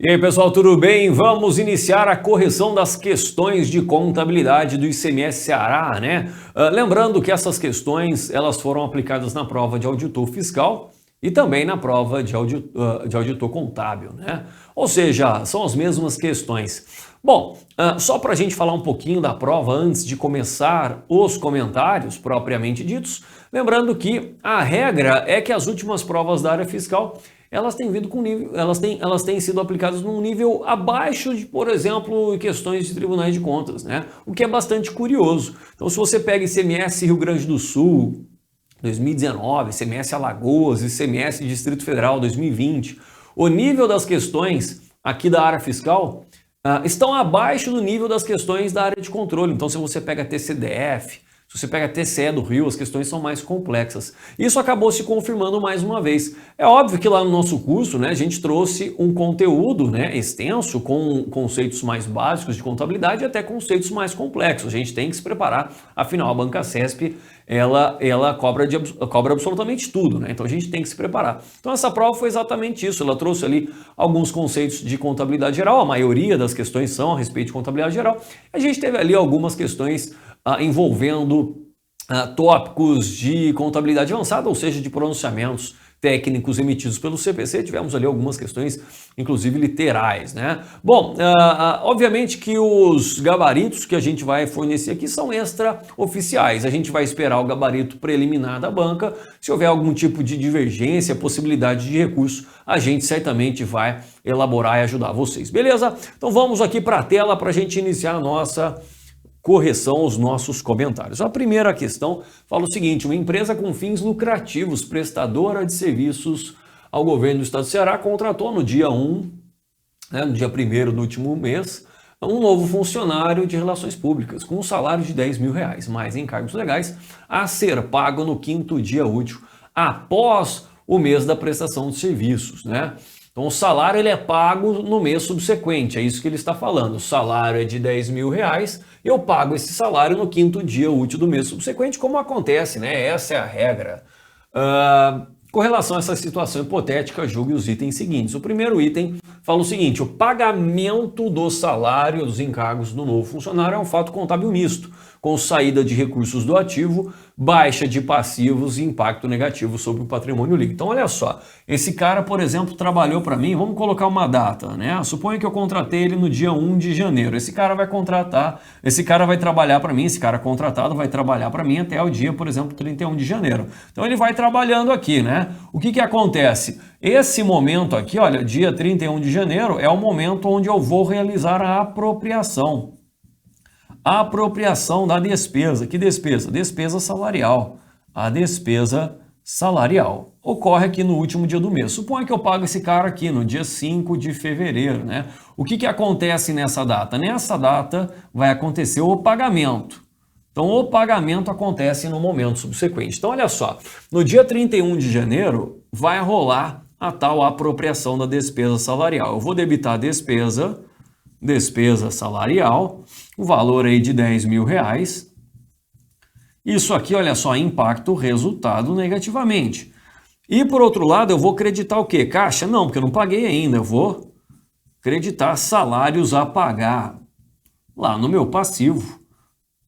E aí, pessoal, tudo bem? Vamos iniciar a correção das questões de contabilidade do ICMS Ceará, né? Lembrando que essas questões, elas foram aplicadas na prova de auditor fiscal e também na prova de auditor contábil, né? Ou seja, são as mesmas questões. Bom, só para a gente falar um pouquinho da prova antes de começar os comentários propriamente ditos, lembrando que a regra é que as últimas provas da área fiscal elas têm vindo com nível, elas têm sido aplicadas num nível abaixo de, por exemplo, questões de tribunais de contas, né? O que é bastante curioso. Então, se você pega ICMS Rio Grande do Sul 2019, ICMS Alagoas, ICMS Distrito Federal 2020, o nível das questões aqui da área fiscal estão abaixo do nível das questões da área de controle. Então, se você pega TCDF, se você pega a TCE do Rio, as questões são mais complexas. Isso acabou se confirmando mais uma vez. É óbvio que lá no nosso curso, né, a gente trouxe um conteúdo, né, extenso com conceitos mais básicos de contabilidade e até conceitos mais complexos. A gente tem que se preparar, afinal a banca CESP ela cobra absolutamente tudo, né? Então a gente tem que se preparar. Então essa prova foi exatamente isso. Ela trouxe ali alguns conceitos de contabilidade geral, a maioria das questões são a respeito de contabilidade geral. A gente teve ali algumas questões envolvendo tópicos de contabilidade avançada, ou seja, de pronunciamentos técnicos emitidos pelo CPC. Tivemos ali algumas questões, inclusive literais, né? Bom, obviamente que os gabaritos que a gente vai fornecer aqui são extraoficiais. A gente vai esperar o gabarito preliminar da banca. Se houver algum tipo de divergência, possibilidade de recurso, a gente certamente vai elaborar e ajudar vocês, beleza? Então vamos aqui para a tela para a gente iniciar a nossa correção aos nossos comentários. A primeira questão fala o seguinte: uma empresa com fins lucrativos, prestadora de serviços ao governo do estado do Ceará, contratou no dia 1, né, no dia 1º do último mês, um novo funcionário de relações públicas, com um salário de R$10 mil, mais encargos legais, a ser pago no 5º dia útil, após o mês da prestação de serviços, né? Então o salário ele é pago no mês subsequente, é isso que ele está falando. O salário é de R$10 mil, eu pago esse salário no 5º dia útil do mês subsequente, como acontece, né? Essa é a regra. Com relação a essa situação hipotética, julgue os itens seguintes. O primeiro item fala o seguinte: o pagamento do salário dos encargos do novo funcionário é um fato contábil misto, com saída de recursos do ativo, baixa de passivos e impacto negativo sobre o patrimônio líquido. Então, olha só, esse cara, por exemplo, trabalhou para mim, vamos colocar uma data, né? Suponha que eu contratei ele no dia 1 de janeiro. Esse cara vai trabalhar para mim, esse cara contratado vai trabalhar para mim até o dia, por exemplo, 31 de janeiro. Então, ele vai trabalhando aqui, né? O que acontece? Esse momento aqui, olha, dia 31 de janeiro é o momento onde eu vou realizar a apropriação. A apropriação da despesa. Que despesa? Despesa salarial. A despesa salarial ocorre aqui no último dia do mês. Suponha que eu pago esse cara aqui no dia 5 de fevereiro, né? O que acontece nessa data? Nessa data vai acontecer o pagamento. Então, o pagamento acontece no momento subsequente. Então, olha só, no dia 31 de janeiro vai rolar a tal apropriação da despesa salarial. Eu vou debitar a despesa salarial, o valor aí de R$10 mil. Isso aqui, olha só, impacta o resultado negativamente. E, por outro lado, eu vou creditar o quê? Caixa? Não, porque eu não paguei ainda. Eu vou creditar salários a pagar lá no meu passivo,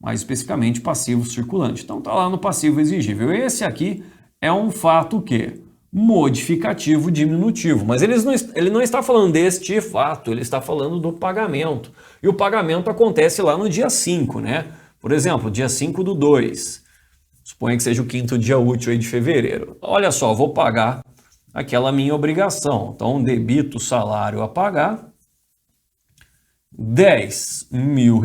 mais especificamente passivo circulante. Então tá lá no passivo exigível. Esse aqui é um fato que modificativo diminutivo, mas ele não está falando deste fato, ele está falando do pagamento. E o pagamento acontece lá no dia 5, né? Por exemplo, dia 5/2. Suponha que seja o 5º dia útil aí de fevereiro. Olha só, vou pagar aquela minha obrigação. Então debito o salário a pagar, R$10 mil.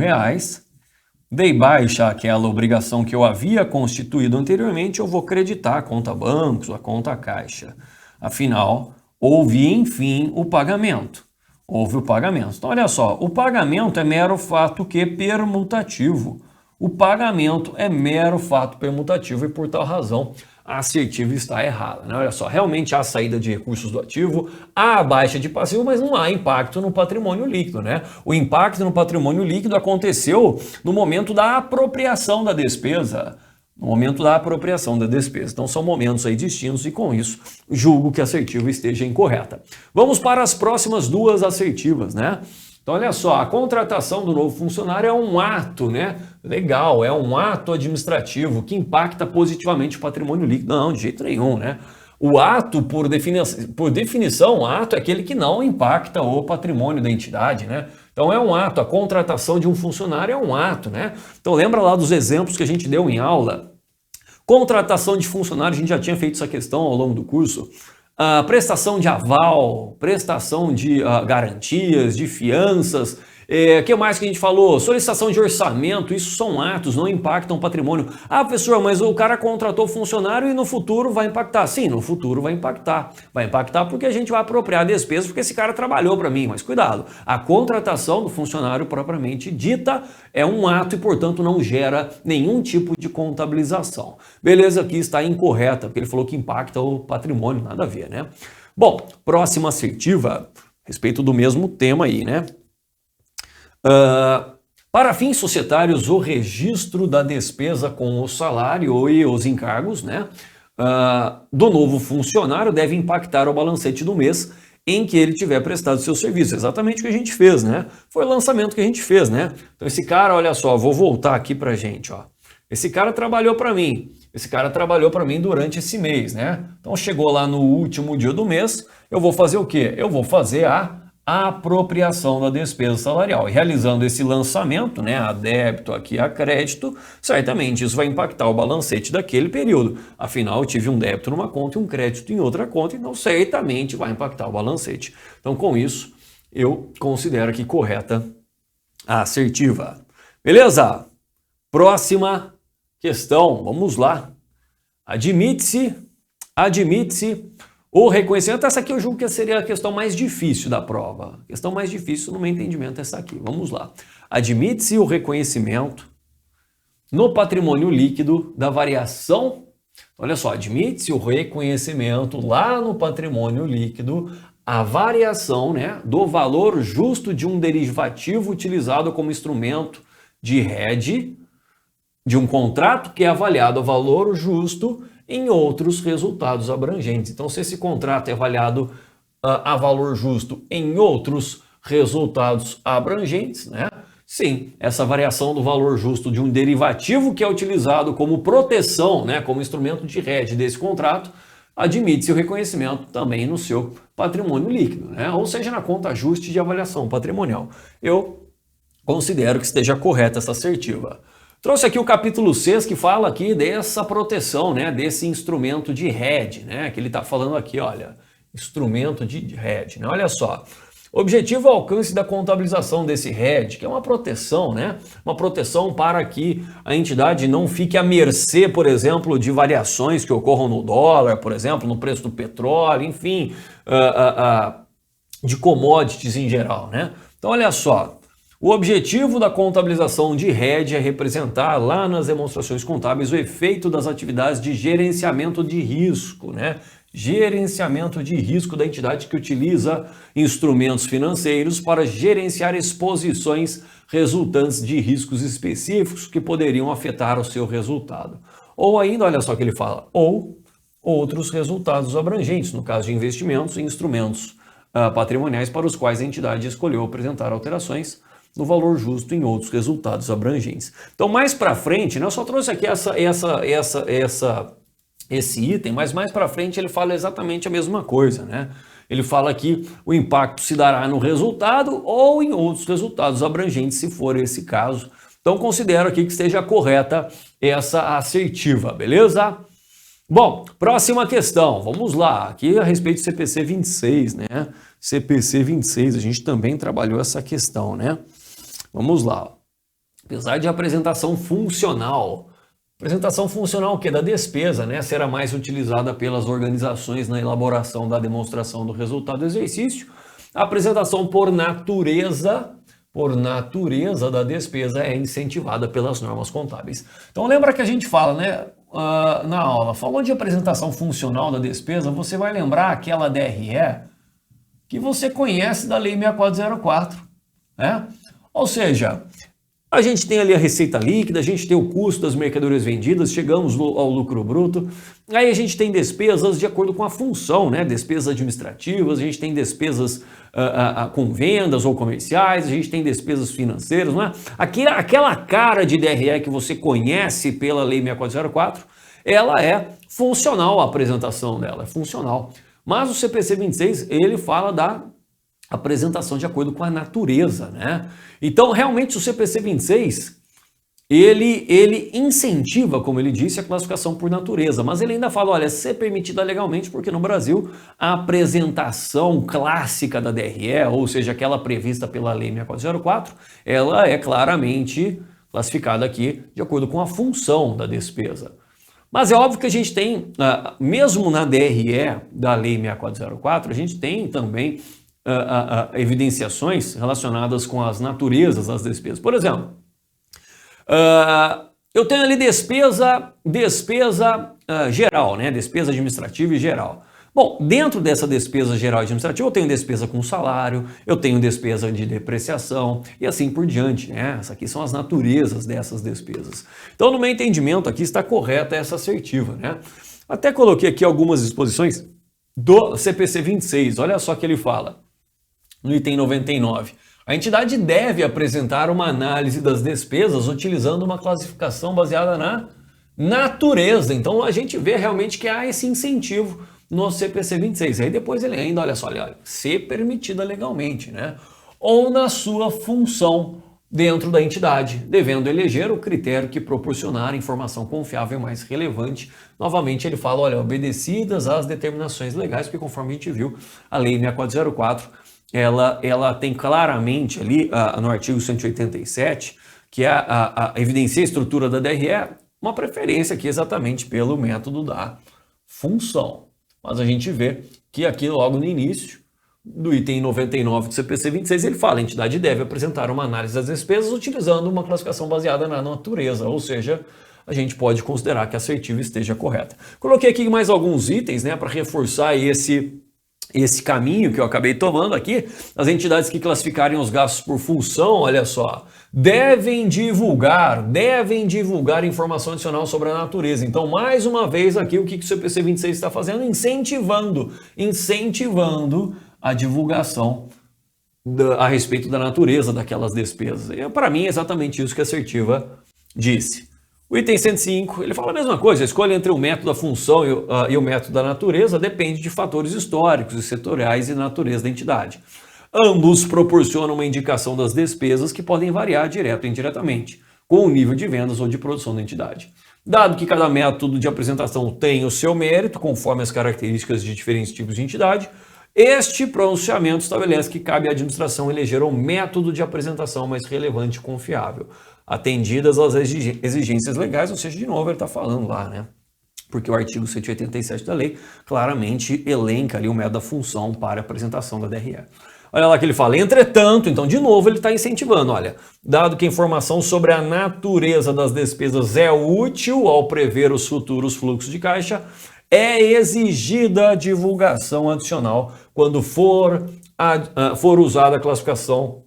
Dei baixa aquela obrigação que eu havia constituído anteriormente, eu vou creditar a conta bancos, a conta caixa. Afinal, houve, enfim, o pagamento. Houve o pagamento. Então, olha só, o pagamento é mero fato que permutativo. O pagamento é mero fato permutativo e, por tal razão, a assertiva está errada, né? Olha só, realmente há saída de recursos do ativo, há baixa de passivo, mas não há impacto no patrimônio líquido, né? O impacto no patrimônio líquido aconteceu no momento da apropriação da despesa. no momento da apropriação da despesa. Então são momentos aí distintos e com isso julgo que a assertiva esteja incorreta. Vamos para as próximas duas assertivas, né? Então olha só, a contratação do novo funcionário é um ato, né? Legal, é um ato administrativo que impacta positivamente o patrimônio líquido. Não, de jeito nenhum, né? O ato, por definição, o ato é aquele que não impacta o patrimônio da entidade, né? Então é um ato, a contratação de um funcionário é um ato, né? Então lembra lá dos exemplos que a gente deu em aula? Contratação de funcionário, a gente já tinha feito essa questão ao longo do curso. Prestação de aval, prestação de garantias, de fianças. Que mais que a gente falou? Solicitação de orçamento, isso são atos, não impactam o patrimônio. Ah, professor, mas o cara contratou funcionário e no futuro vai impactar. Sim, no futuro vai impactar. Vai impactar porque a gente vai apropriar a despesa porque esse cara trabalhou para mim. Mas cuidado, a contratação do funcionário propriamente dita é um ato e, portanto, não gera nenhum tipo de contabilização. Beleza, aqui está incorreta, porque ele falou que impacta o patrimônio, nada a ver, né? Bom, próxima assertiva, respeito do mesmo tema aí, né? Para fins societários, o registro da despesa com o salário e os encargos, né, do novo funcionário deve impactar o balancete do mês em que ele tiver prestado seu serviço. Exatamente o que a gente fez, né? Foi o lançamento que a gente fez, né? Então esse cara, olha só, vou voltar aqui pra gente, ó. Esse cara trabalhou para mim. Esse cara trabalhou para mim durante esse mês, né? Então chegou lá no último dia do mês, eu vou fazer o quê? Eu vou fazer a apropriação da despesa salarial. E realizando esse lançamento, né, a débito aqui a crédito, certamente isso vai impactar o balancete daquele período. Afinal, eu tive um débito numa conta e um crédito em outra conta, então certamente vai impactar o balancete. Então, com isso, eu considero aqui correta a assertiva. Beleza? Próxima questão, vamos lá. Admite-se o reconhecimento, essa aqui eu julgo que seria a questão mais difícil da prova. A questão mais difícil no meu entendimento é essa aqui. Vamos lá. Admite-se o reconhecimento no patrimônio líquido da variação. Olha só, admite-se o reconhecimento lá no patrimônio líquido, a variação, né, do valor justo de um derivativo utilizado como instrumento de hedge de um contrato que é avaliado a valor justo em outros resultados abrangentes. Então, se esse contrato é avaliado a valor justo em outros resultados abrangentes, né? Sim, essa variação do valor justo de um derivativo que é utilizado como proteção, né, como instrumento de hedge desse contrato, admite-se o reconhecimento também no seu patrimônio líquido, né? Ou seja, na conta ajuste de avaliação patrimonial. Eu considero que esteja correta essa assertiva. Trouxe aqui o capítulo 6 que fala aqui dessa proteção, né, desse instrumento de hedge, né, que ele está falando aqui, olha, instrumento de hedge, né, olha só. Objetivo é o alcance da contabilização desse hedge, que é uma proteção, né, uma proteção para que a entidade não fique à mercê, por exemplo, de variações que ocorram no dólar, por exemplo, no preço do petróleo, enfim, de commodities em geral, né. Então, olha só. O objetivo da contabilização de hedge é representar lá nas demonstrações contábeis o efeito das atividades de gerenciamento de risco, né? Gerenciamento de risco da entidade que utiliza instrumentos financeiros para gerenciar exposições resultantes de riscos específicos que poderiam afetar o seu resultado. Ou ainda, olha só o que ele fala, ou outros resultados abrangentes, no caso de investimentos em instrumentos patrimoniais para os quais a entidade escolheu apresentar alterações no valor justo em outros resultados abrangentes. Então, mais para frente, né, eu só trouxe aqui esse item, mas mais para frente ele fala exatamente a mesma coisa, né? Ele fala que o impacto se dará no resultado ou em outros resultados abrangentes, se for esse caso. Então, considero aqui que esteja correta essa assertiva, beleza? Bom, próxima questão, vamos lá, aqui a respeito do CPC 26, né? CPC 26, a gente também trabalhou essa questão, né? Vamos lá. Apesar de apresentação funcional o quê? Da despesa, né? Será mais utilizada pelas organizações na elaboração da demonstração do resultado do exercício. A apresentação por natureza da despesa é incentivada pelas normas contábeis. Então lembra que a gente fala, né? Na aula, falou de apresentação funcional da despesa, você vai lembrar aquela DRE que você conhece da Lei 6404, né? Ou seja, A gente tem ali a receita líquida, a gente tem o custo das mercadorias vendidas, chegamos ao lucro bruto. Aí a gente tem despesas de acordo com a função, né? Despesas administrativas, a gente tem despesas com vendas ou comerciais, a gente tem despesas financeiras, não é? Aquela cara de DRE que você conhece pela Lei 6404, ela é funcional, a apresentação dela é funcional. Mas o CPC 26, ele fala da apresentação de acordo com a natureza, né? Então, realmente, o CPC 26, ele incentiva, como ele disse, a classificação por natureza, mas ele ainda fala, olha, ser permitida legalmente, porque no Brasil a apresentação clássica da DRE, ou seja, aquela prevista pela Lei 6404, ela é claramente classificada aqui de acordo com a função da despesa. Mas é óbvio que a gente tem, mesmo na DRE da Lei 6404, a gente tem também evidenciações relacionadas com as naturezas das despesas. Por exemplo, eu tenho ali despesa geral, né? Despesa administrativa e geral. Bom, dentro dessa despesa geral e administrativa, eu tenho despesa com salário, eu tenho despesa de depreciação e assim por diante, né? Essas aqui são as naturezas dessas despesas. Então, no meu entendimento, aqui está correta essa assertiva, né? Até coloquei aqui algumas disposições do CPC 26, olha só que ele fala. No item 99, a entidade deve apresentar uma análise das despesas utilizando uma classificação baseada na natureza. Então a gente vê realmente que há esse incentivo no CPC 26. Aí depois ele ainda, olha só, olha, ser permitida legalmente, né? Ou na sua função dentro da entidade, devendo eleger o critério que proporcionar informação confiável e mais relevante. Novamente ele fala, olha, obedecidas às determinações legais, porque conforme a gente viu, a Lei 6404, ela tem claramente ali no artigo 187, que evidencia a estrutura da DRE, uma preferência aqui exatamente pelo método da função. Mas a gente vê que aqui logo no início do item 99 do CPC 26, ele fala, a entidade deve apresentar uma análise das despesas utilizando uma classificação baseada na natureza, ou seja, a gente pode considerar que a assertiva esteja correta. Coloquei aqui mais alguns itens, né, para reforçar esse caminho que eu acabei tomando aqui. As entidades que classificarem os gastos por função, olha só, devem divulgar informação adicional sobre a natureza. Então, mais uma vez aqui, o que o CPC 26 está fazendo? Incentivando a divulgação a respeito da natureza daquelas despesas. E para mim é exatamente isso que a assertiva disse. O item 105, ele fala a mesma coisa, a escolha entre o método da função e o método da natureza depende de fatores históricos e setoriais e natureza da entidade. Ambos proporcionam uma indicação das despesas que podem variar direto ou indiretamente, com o nível de vendas ou de produção da entidade. Dado que cada método de apresentação tem o seu mérito, conforme as características de diferentes tipos de entidade, este pronunciamento estabelece que cabe à administração eleger o método de apresentação mais relevante e confiável, atendidas às exigências legais, ou seja, de novo ele está falando lá, né? Porque o artigo 187 da lei claramente elenca ali o método da função para a apresentação da DRE. Olha lá que ele fala, entretanto, então de novo ele está incentivando, olha, dado que a informação sobre a natureza das despesas é útil ao prever os futuros fluxos de caixa, é exigida a divulgação adicional quando for usada a classificação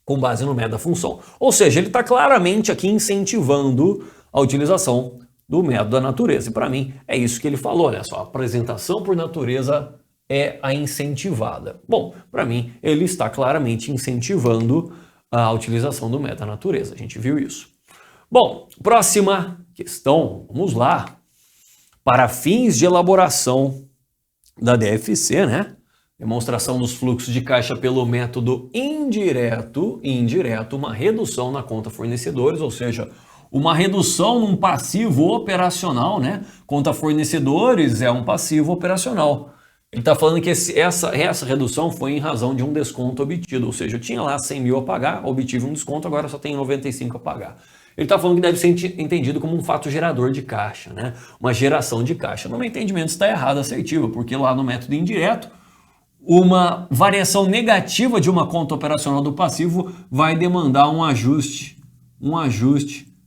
com base no método da função. Ou seja, ele está claramente aqui incentivando a utilização do método da natureza. E para mim é isso que ele falou, olha só, a apresentação por natureza é a incentivada. Bom, para mim ele está claramente incentivando a utilização do método da natureza, a gente viu isso. Bom, próxima questão, vamos lá. Para fins de elaboração da DFC, né? Demonstração dos fluxos de caixa pelo método indireto, uma redução na conta fornecedores, ou seja, uma redução num passivo operacional, né? Conta fornecedores é um passivo operacional. Ele está falando que essa redução foi em razão de um desconto obtido, ou seja, eu tinha lá 100 mil a pagar, obtive um desconto, agora só tenho 95 a pagar. Ele está falando que deve ser entendido como um fato gerador de caixa, né? Uma geração de caixa. No meu entendimento está errado a assertiva, porque lá no método indireto, uma variação negativa de uma conta operacional do passivo vai demandar um ajuste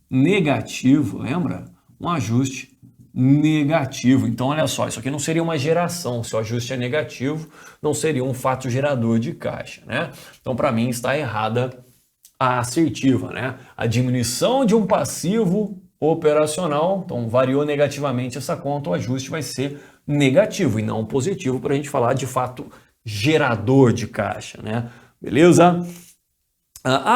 negativo, lembra? Um ajuste negativo. Então, olha só, isso aqui não seria uma geração, se o ajuste é negativo, não seria um fato gerador de caixa, né? Então, para mim, está errada a assertiva, né? A diminuição de um passivo operacional, então variou negativamente essa conta, o ajuste vai ser negativo e não positivo para a gente falar de fato gerador de caixa, né? Beleza?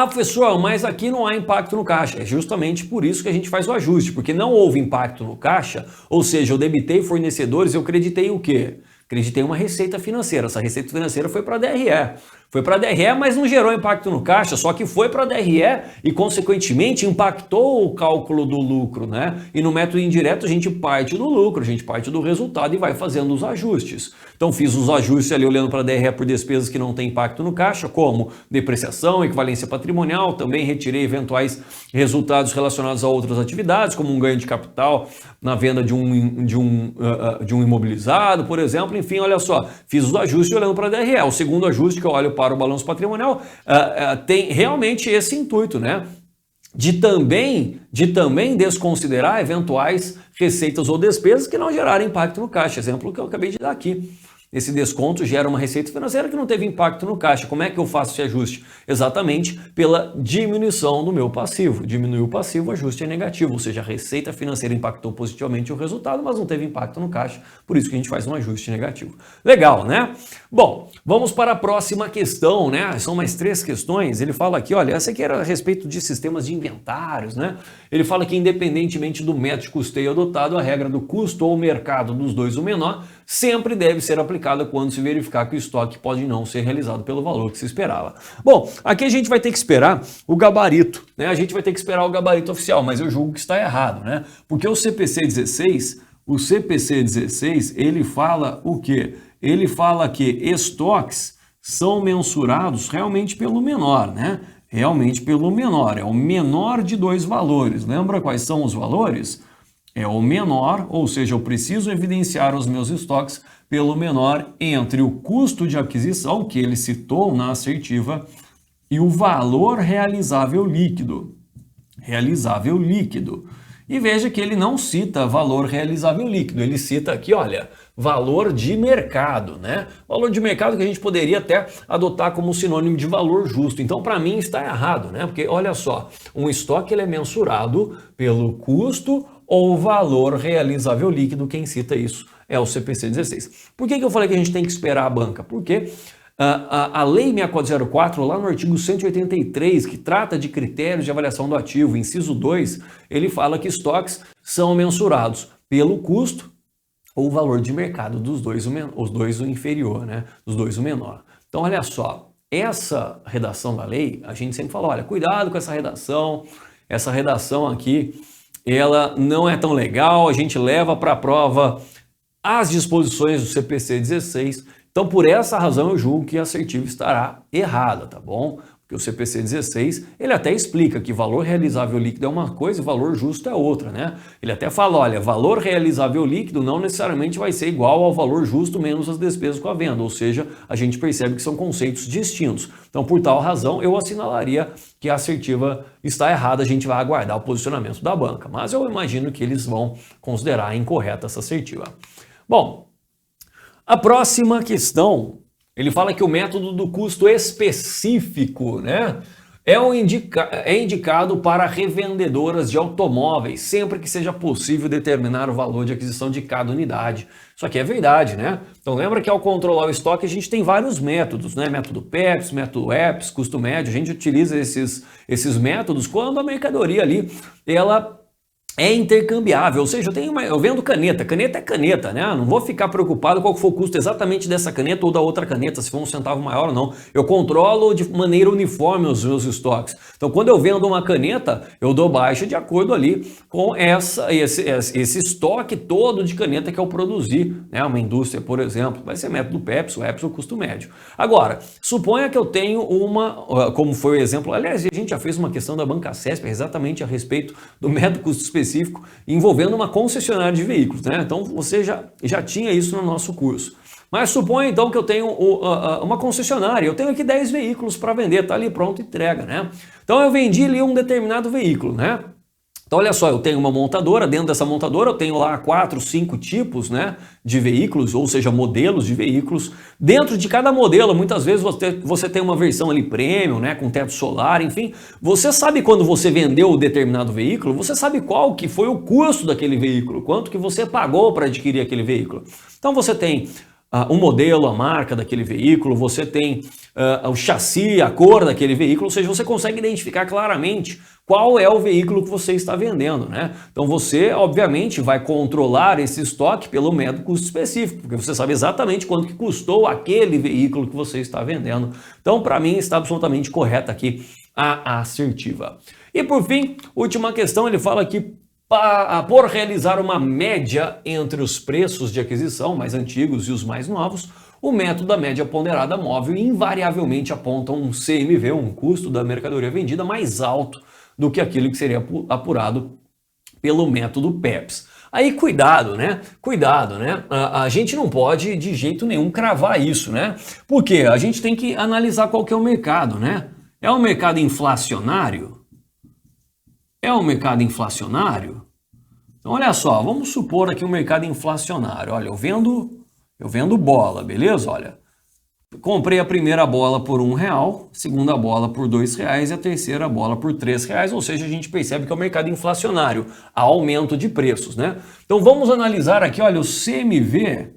Professor, mas aqui não há impacto no caixa. É justamente por isso que a gente faz o ajuste, porque não houve impacto no caixa, ou seja, eu debitei fornecedores, eu creditei o quê? Creditei uma receita financeira. Essa receita financeira foi para a DRE. Foi para a DRE, mas não gerou impacto no caixa, só que foi para a DRE e, consequentemente, impactou o cálculo do lucro, né? E no método indireto a gente parte do lucro, a gente parte do resultado e vai fazendo os ajustes. Então fiz os ajustes ali olhando para a DRE por despesas que não tem impacto no caixa, como depreciação, equivalência patrimonial, também retirei eventuais resultados relacionados a outras atividades, como um ganho de capital na venda de um imobilizado, por exemplo. Enfim, olha só, fiz os ajustes olhando para a DRE. O segundo ajuste que eu olho para o balanço patrimonial tem realmente esse intuito, né? De também desconsiderar eventuais receitas ou despesas que não geraram impacto no caixa. Exemplo que eu acabei de dar aqui. Esse desconto gera uma receita financeira que não teve impacto no caixa. Como é que eu faço esse ajuste? Exatamente pela diminuição do meu passivo. Diminuiu o passivo, o ajuste é negativo, ou seja, a receita financeira impactou positivamente o resultado, mas não teve impacto no caixa, por isso que a gente faz um ajuste negativo. Legal, né? Bom, vamos para a próxima questão, né? São mais 3 questões. Ele fala aqui, olha, essa aqui era a respeito de sistemas de inventários, né? Ele fala que independentemente do método de custeio adotado, a regra do custo ou mercado dos dois o menor sempre deve ser aplicada quando se verificar que o estoque pode não ser realizado pelo valor que se esperava. Bom, aqui a gente vai ter que esperar o gabarito, né? A gente vai ter que esperar o gabarito oficial, mas eu julgo que está errado, né? Porque o CPC 16, ele fala o quê? Ele fala que estoques são mensurados realmente pelo menor, né? Realmente pelo menor, é o menor de 2 valores. Lembra quais são os valores? É o menor, ou seja, eu preciso evidenciar os meus estoques pelo menor entre o custo de aquisição, que ele citou na assertiva, e o valor realizável líquido. Realizável líquido. E veja que ele não cita valor realizável líquido, ele cita aqui, olha, valor de mercado, né? Valor de mercado que a gente poderia até adotar como sinônimo de valor justo. Então, para mim, está errado, né? Porque, olha só, um estoque ele é mensurado pelo custo ou valor realizável líquido, quem cita isso é o CPC 16. Por que eu falei que a gente tem que esperar a banca? Porque a Lei 6404, lá no artigo 183, que trata de critérios de avaliação do ativo, inciso 2, ele fala que estoques são mensurados pelo custo ou valor de mercado dos dois, os dois o inferior, né? Dos dois o menor. Então, olha só, essa redação da lei, a gente sempre fala, olha, cuidado com essa redação aqui, ela não é tão legal, a gente leva para a prova as disposições do CPC 16, então por essa razão eu julgo que a assertiva estará errada, tá bom? Porque o CPC 16, ele até explica que valor realizável líquido é uma coisa e valor justo é outra, né? Ele até fala, olha, valor realizável líquido não necessariamente vai ser igual ao valor justo menos as despesas com a venda, ou seja, a gente percebe que são conceitos distintos. Então, por tal razão, eu assinalaria que a assertiva está errada, a gente vai aguardar o posicionamento da banca, mas eu imagino que eles vão considerar incorreta essa assertiva. Bom, a próxima questão, ele fala que o método do custo específico, né, é indicado para revendedoras de automóveis, sempre que seja possível determinar o valor de aquisição de cada unidade. Isso aqui é verdade, né? Então lembra que ao controlar o estoque a gente tem vários métodos, né? Método PEPS, método EPS, custo médio, a gente utiliza esses métodos quando a mercadoria ali, ela é intercambiável, ou seja, eu vendo caneta é caneta, né? Não vou ficar preocupado qual for o custo exatamente dessa caneta ou da outra caneta, se for um centavo maior ou não. Eu controlo de maneira uniforme os meus estoques. Então, quando eu vendo uma caneta, eu dou baixa de acordo ali com esse estoque todo de caneta que eu produzi, né? Uma indústria, por exemplo, vai ser método PEPS, o EPS ou custo médio. Agora, suponha que eu tenho como foi o exemplo, aliás, a gente já fez uma questão da Banca CESP exatamente a respeito do método custo específico, envolvendo uma concessionária de veículos, né? Então você já tinha isso no nosso curso. Mas suponha então que eu tenho uma concessionária, eu tenho aqui 10 veículos para vender, tá ali pronto, entrega, né? Então eu vendi ali um determinado veículo, né? Então, olha só, eu tenho uma montadora, dentro dessa montadora eu tenho lá 4, 5 tipos, né, de veículos, ou seja, modelos de veículos. Dentro de cada modelo, muitas vezes você tem uma versão ali premium, né, com teto solar, enfim. Você sabe quando você vendeu um determinado veículo, você sabe qual que foi o custo daquele veículo, quanto que você pagou para adquirir aquele veículo. Então você tem o modelo, a marca daquele veículo, você tem o chassi, a cor daquele veículo, ou seja, você consegue identificar claramente qual é o veículo que você está vendendo, né? Então você, obviamente, vai controlar esse estoque pelo método custo específico, porque você sabe exatamente quanto que custou aquele veículo que você está vendendo. Então, para mim, está absolutamente correta aqui a assertiva. E por fim, última questão, ele fala que por realizar uma média entre os preços de aquisição mais antigos e os mais novos, o método da média ponderada móvel invariavelmente aponta um CMV, um custo da mercadoria vendida, mais alto do que aquilo que seria apurado pelo método PEPS. Aí cuidado, né? Cuidado, né? A gente não pode de jeito nenhum cravar isso, né? Porque a gente tem que analisar qual que é o mercado, né? É um mercado inflacionário? É um mercado inflacionário? Então, olha só, vamos supor aqui um mercado inflacionário. Olha, eu vendo bola, beleza? Olha, comprei a primeira bola por R$1, segunda bola por R$2 e a terceira bola por R$3, ou seja, a gente percebe que é um mercado inflacionário, há aumento de preços, né? Então vamos analisar aqui, olha, o CMV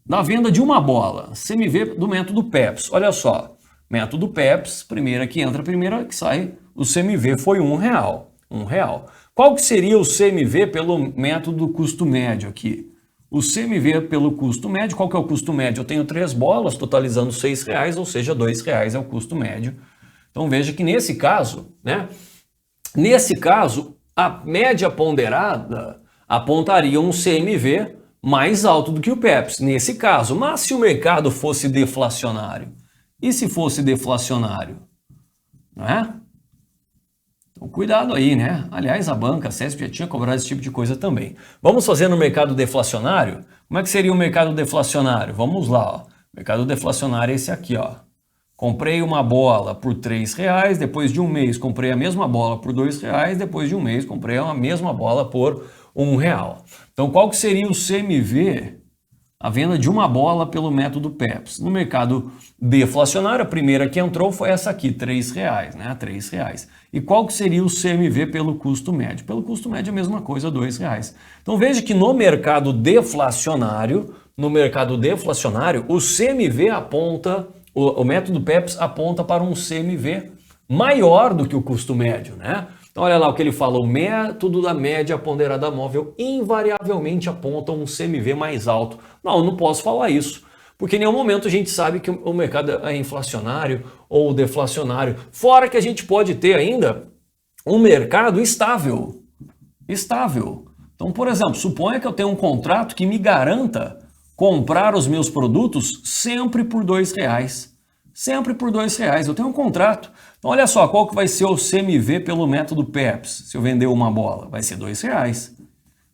da venda de uma bola, CMV do método PEPS, olha só, método PEPS, primeira que entra, primeira que sai, o CMV foi R$1, R$1. Qual que seria o CMV pelo método custo médio aqui? O CMV pelo custo médio, qual que é o custo médio? Eu tenho 3 bolas, totalizando R$6, ou seja, R$2 é o custo médio. Então veja que nesse caso, né? Nesse caso, a média ponderada apontaria um CMV mais alto do que o PEPS, nesse caso. Mas se o mercado fosse deflacionário? E se fosse deflacionário? Né? Então, cuidado aí, né? Aliás, a banca, a CESP já tinha cobrado esse tipo de coisa também. Vamos fazer no mercado deflacionário? Como é que seria o mercado deflacionário? Vamos lá, ó. O mercado deflacionário é esse aqui, ó. Comprei uma bola por R$3, depois de um mês comprei a mesma bola por R$2, depois de um mês comprei a mesma bola por R$1. Então, qual que seria o CMV? A venda de uma bola pelo método PEPS. No mercado deflacionário, a primeira que entrou foi essa aqui, R$3, né? R$3. E qual que seria o CMV pelo custo médio? Pelo custo médio a mesma coisa, R$2. Então veja que no mercado deflacionário, o CMV aponta, o método PEPS aponta para um CMV maior do que o custo médio, né? Então olha lá o que ele fala, o método da média ponderada móvel invariavelmente aponta um CMV mais alto. Não, eu não posso falar isso, porque em nenhum momento a gente sabe que o mercado é inflacionário ou deflacionário. Fora que a gente pode ter ainda um mercado estável. Então, por exemplo, suponha que eu tenho um contrato que me garanta comprar os meus produtos sempre por R$2. Sempre por R$2. Eu tenho um contrato. Então, olha só, qual que vai ser o CMV pelo método PEPS, se eu vender uma bola? Vai ser R$2.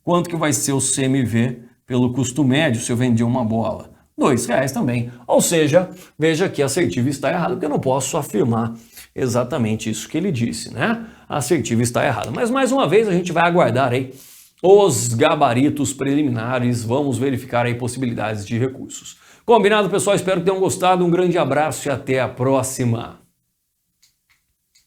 Quanto que vai ser o CMV pelo custo médio, se eu vender uma bola? R$2 também. Ou seja, veja que a assertiva está errada, porque eu não posso afirmar exatamente isso que ele disse, né? A assertiva está errada. Mas, mais uma vez, a gente vai aguardar aí os gabaritos preliminares, vamos verificar aí possibilidades de recursos. Combinado, pessoal? Espero que tenham gostado. Um grande abraço e até a próxima.